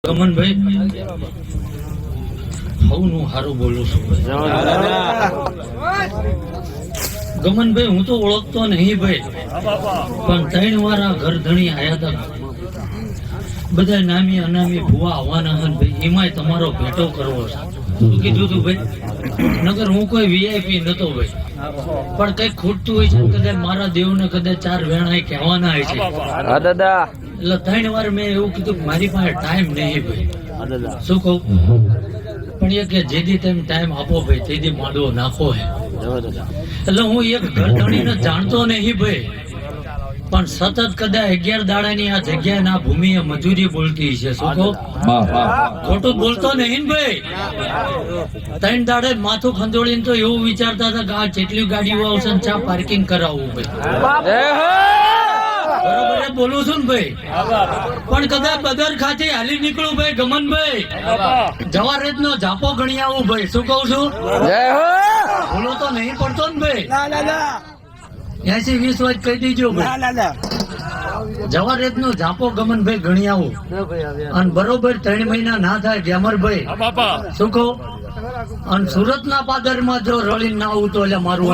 ગમનભાઈ હું હારું બોલું છું ગમનભાઈ, હું તો ઓળખતો નહીં ભાઈ, પણ 3 વાર આ ઘર ધણી આયા હતા. બધા નામી અનામી ભુવા આવવાના હતા ભાઈ, એમાંય તમારો ભેટો કરવો છે. શું કીધું તું ભાઈ? નગર હું કોઈ વીઆઈપી નતો ભાઈ, પણ કઈક ખૂટતું હોય છે. કદાચ મારા દેવને કદાચ 4 વેણા કહેવાના હોય છે. એટલે 3 વાર મેં એવું કીધું કે મારી પાસે ટાઈમ નહીં ભાઈ. શું કહું? પણ એ કે જેથી તેમ ટાઈમ આપો ભાઈ, તેથી માંડવો નાખો હે. એટલે હું એક ઘર ધણીને જાણતો નહીં ભાઈ, પણ સતત કદાચ 11 દાડાની આ જગ્યા ના ભૂમિએ મજૂરી બોલતી છે. શું કહું? ખોટું બોલતો નહીં ને ભાઈ. 3 દાડે માથું ખંજોળીને તો એવું વિચારતા હતા કે આ જેટલી ગાડીઓ આવશે ને ચા પાર્કિંગ કરાવવું ભાઈ. બરોબર બોલું છું ને ભાઈ, પણ કદાચ બદર ખાતે હાલી નીકળું ભાઈ ગમનભાઈ, જવારેત નો ઝાપો ગણી આવું ભાઈ. શું કઉ છું? ભૂલો તો નહીં પડતો ને ભાઈ. 80-20 વાત કહી દીજો ભાઈ. જવારેત નો ઝાપો ગમનભાઈ ગણી આવું, અને બરોબર 3 મહિના ના થાય ગ્યામરભાઈ. શું કહું? અને સુરત ના પાદર માં જો રળી ના આવું તો એટલે મારું